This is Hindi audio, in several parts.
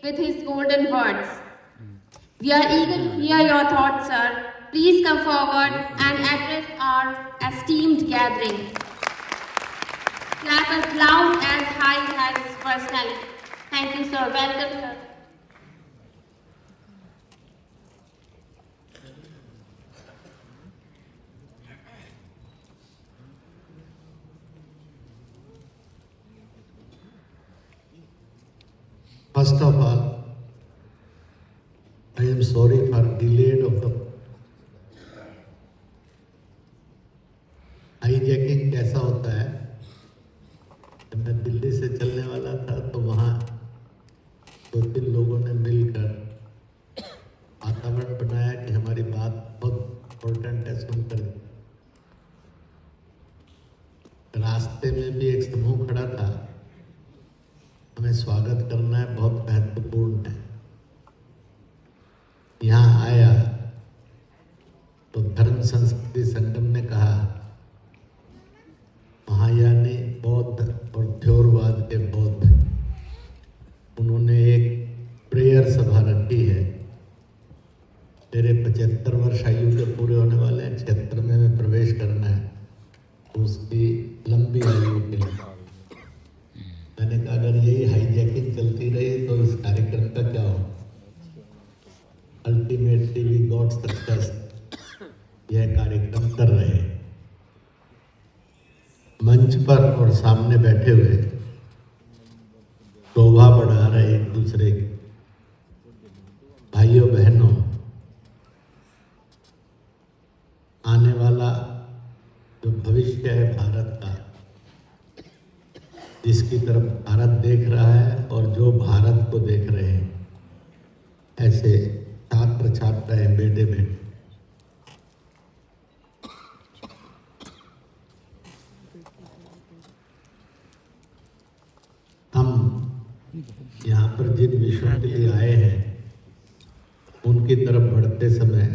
with his golden words. We are eager to hear your thoughts, sir. Please come forward and address our esteemed gathering. Clap as loud as high as his personality. Thank you, sir. Welcome, sir. First of all, I am sorry for delayed of the hijacking कैसा होता है। जब मैं दिल्ली से चलने वाला था तो वहाँ 2-3 लोगों ने मिलकर वातावरण बनाया कि हमारी बात बहुत इम्पोर्टेंट है, सुनकर। रास्ते में भी एक समूह खड़ा था, हमें स्वागत करना है, बहुत महत्वपूर्ण है। यहाँ आया तो धर्म संस्कृति संगम ने कहा, महायानी बौद्ध और थ्योरवाद के बौद्ध, उन्होंने एक प्रेयर सभा रखी है। मेरे 75 वर्ष आयु के पूरे होने वाले हैं, 76 में प्रवेश करना है, उसकी लंबी आयु के लिए। मैंने कहा अगर यही हाईजैकिंग चलती रही तो इस कार्यक्रम का क्या हो। Ultimately we got success. यह कार्यक्रम कर रहे हैं। मंच पर और सामने बैठे हुए शोभा बढ़ा रहे एक दूसरे की। भाइयों बहनों, आने वाला जो भविष्य है भारत का, जिसकी तरफ भारत देख रहा है और जो भारत को देख रहे हैं, ऐसे छात्र छात्राएं, बेटे बेटे, हम यहाँ पर जिन विषयों के लिए आए हैं उनकी तरफ बढ़ते समय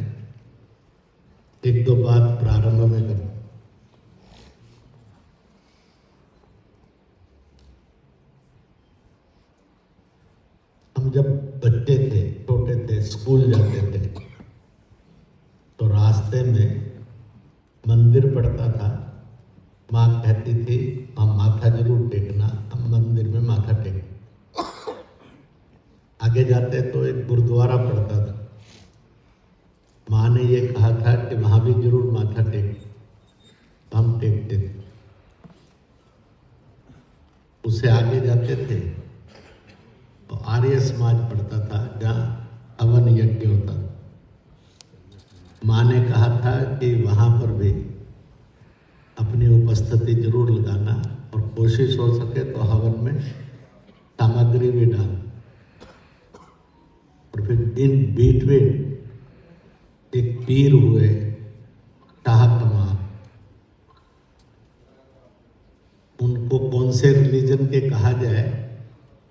एक दो बात प्रारंभ में करूँ। हम जब बच्चे थे, छोटे थे, स्कूल जाते थे, तो रास्ते में मंदिर पड़ता था। माँ कहती थी हम माथा जरूर टेकना, हम मंदिर में माथा टेक। आगे जाते तो एक गुरुद्वारा पड़ता था। माँ ने ये कहा था कि वहाँ भी जरूर माथा टेक। हम टेकते थे। उससे आगे जाते थे तो आर्य समाज पड़ता था, जहाँ हवन यज्ञ होता था। माँ ने कहा था कि वहाँ पर भी अपनी उपस्थिति जरूर लगाना और कोशिश हो सके तो हवन में सामग्री भी डाल। और फिर इन बीटवीन एक पीर हुए, शाह कमाल। उनको कौन से रिलीजन के कहा जाए,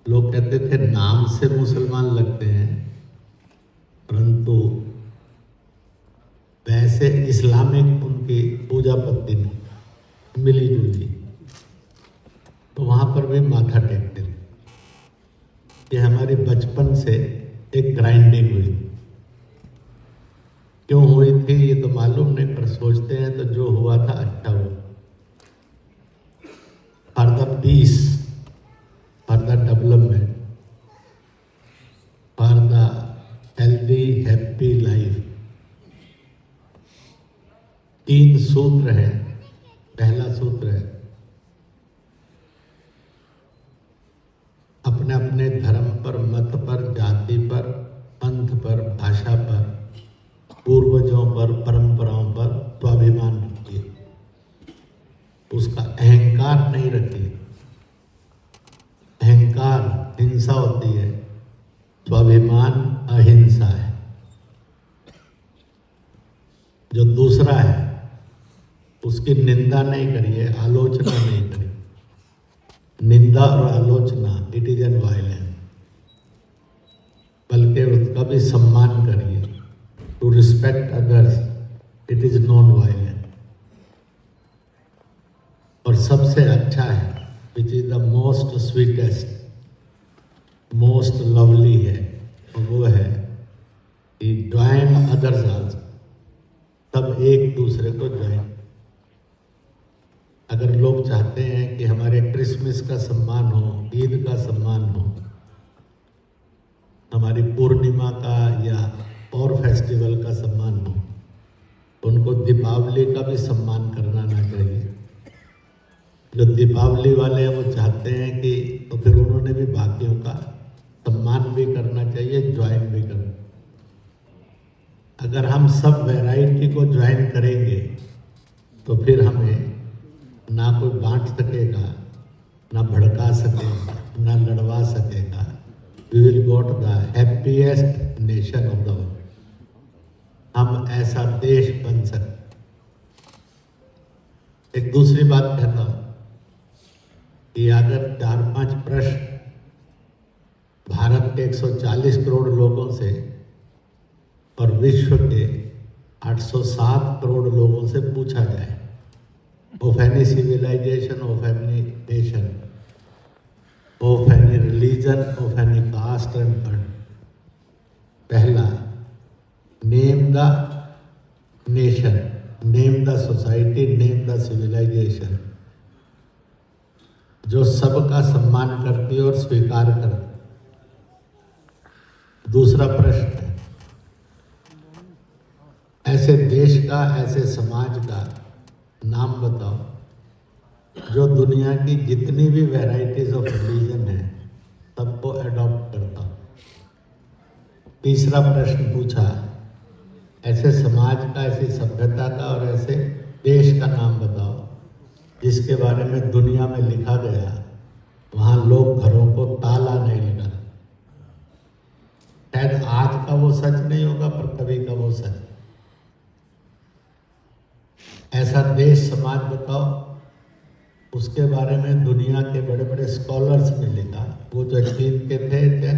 लोग कहते थे नाम से मुसलमान लगते हैं, परंतु वैसे इस्लामिक उनकी पूजा पद्धति नहीं मिली जुली। तो वहाँ पर भी माथा टेकते थे। ये हमारी बचपन से एक ग्राइंडिंग हुई। क्यों हुई थी ये तो मालूम नहीं, पर सोचते हैं तो जो हुआ था अच्छा हुआ। For the peace, for the development, for the healthy happy life. 3 सूत्र हैं। पहला सूत्र है अपने अपने धर्म पर, मत पर, जाति पर, पंथ पर, भाषा पर, पूर्वजों पर, परंपराओं पर स्वाभिमान रखिए। उसका अहंकार नहीं रखिए। अहंकार हिंसा होती है, स्वाभिमान अहिंसा है। जो दूसरा है उसकी निंदा नहीं करिए, आलोचना नहीं करिए। निंदा और आलोचना इट इज एन वायलेंस। बल्कि उसका भी सम्मान करिए। To respect others it is non violence. और सबसे अच्छा है, which is the most sweetest, most lovely है, और वो है कि ज्वाइन अदर्स आल्सो, सब एक दूसरे को ज्वाइन। अगर लोग चाहते हैं कि हमारे क्रिसमस का सम्मान हो, ईद का सम्मान हो, हमारी पूर्णिमा का या और फेस्टिवल का सम्मान हो, उनको दीपावली का भी सम्मान करना ना चाहिए। जो दीपावली वाले हैं वो चाहते हैं कि तो फिर उन्होंने भी बाकियों का सम्मान भी करना चाहिए, ज्वाइन भी करना। अगर हम सब वैरायटी को ज्वाइन करेंगे तो फिर हमें ना कोई बांट सकेगा, ना भड़का सकेगा, ना लड़वा सकेगा। We will got the happiest nation of the world. हम ऐसा देश बन सकते। एक दूसरी बात कहता हूं कि अगर 4-5 प्रश्न भारत के 140 करोड़ लोगों से और विश्व के 807 करोड़ लोगों से पूछा जाए, of any civilisation, of any nation, of any religion, of any caste and birth, पहला name the nation, name the society, name the civilisation जो सबका सम्मान करती है और स्वीकार करती। दूसरा प्रश्न है, ऐसे देश का, ऐसे समाज का नाम बताओ जो दुनिया की जितनी भी वैरायटीज ऑफ रिलीजन है सबको अडॉप्ट करता हो। तीसरा प्रश्न पूछा, ऐसे समाज का, ऐसी सभ्यता का और ऐसे देश का नाम बताओ जिसके बारे में दुनिया में लिखा गया वहां लोग घरों को ताला नहीं लगा। शायद आज का वो सच नहीं होगा पर कभी का वो सच। ऐसा देश समाज बताओ उसके बारे में दुनिया के बड़े बड़े स्कॉलर्स ने लिखा। वो जो चीन के थे,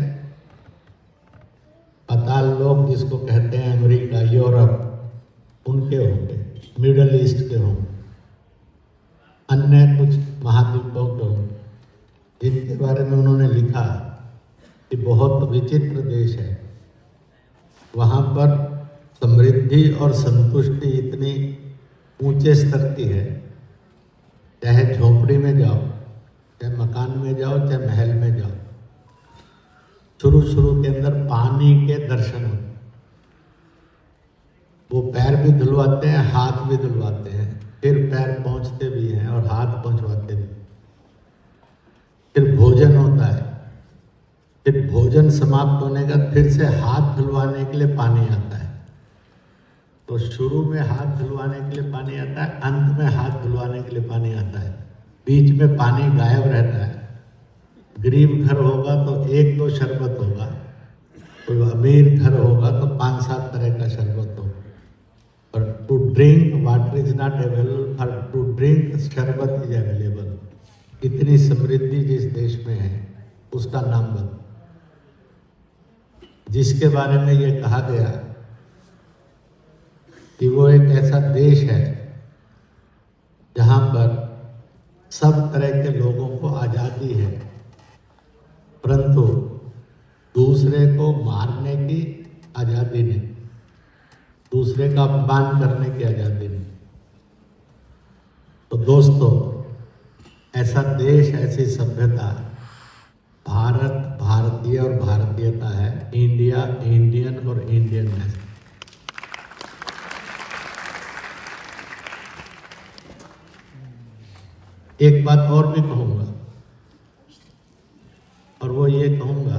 पाताल लोग जिसको कहते हैं अमेरिका, यूरोप, उनके होंगे, मिडल ईस्ट के होंगे, अन्य कुछ महाद्वीपों के होंगे, जिनके बारे में उन्होंने लिखा कि बहुत विचित्र देश है, वहाँ पर समृद्धि और संतुष्टि इतनी ऊंचे स्तर की है, चाहे झोपड़ी में जाओ, चाहे मकान में जाओ, चाहे महल में जाओ, शुरू के अंदर पानी के दर्शन होते। वो पैर भी धुलवाते हैं, हाथ भी धुलवाते हैं, फिर पैर पहुंचते भी हैं और हाथ पहुंचवाते भी। फिर भोजन होता है, फिर भोजन समाप्त होने का फिर से हाथ धुलवाने के लिए पानी आता है। तो शुरू में हाथ धुलवाने के लिए पानी आता है, अंत में हाथ धुलवाने के लिए पानी आता है, बीच में पानी गायब रहता है। गरीब घर होगा तो 1-2 शरबत होगा, कोई अमीर घर होगा तो 5-7 तरह का शरबत होगा। और to drink water is not available, for to drink sharbat is available. इतनी समृद्धि जिस देश में है उसका नाम बता, जिसके बारे में ये कहा गया कि वो एक ऐसा देश है जहां पर सब तरह के लोगों को आज़ादी है, परंतु दूसरे को मारने की आज़ादी नहीं, दूसरे का अपमान करने की आज़ादी नहीं। तो दोस्तों, ऐसा देश, ऐसी सभ्यता भारत, भारतीय और भारतीयता है, इंडिया, इंडियन और इंडियन नेशन। एक बात और भी कहूंगा, और वो ये कहूंगा,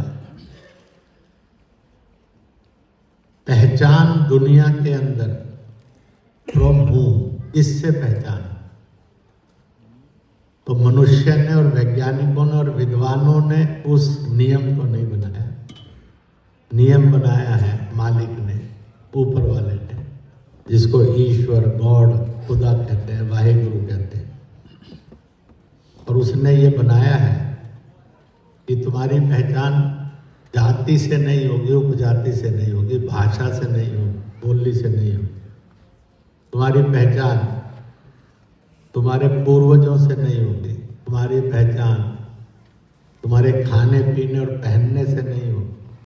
पहचान दुनिया के अंदर फ्रॉम हूम, इससे पहचान। तो मनुष्य ने और वैज्ञानिकों ने और विद्वानों ने उस नियम को नहीं बनाया, नियम बनाया है मालिक ने, ऊपर वाले ने, जिसको ईश्वर, गॉड, खुदा कहते हैं, वाहेगुरु कहते हैं। और उसने ये बनाया है कि तुम्हारी पहचान जाति से नहीं होगी, उपजाति से नहीं होगी, भाषा से नहीं होगी, बोली से नहीं होगी। तुम्हारी पहचान तुम्हारे पूर्वजों से नहीं होगी, तुम्हारी पहचान तुम्हारे खाने पीने और पहनने से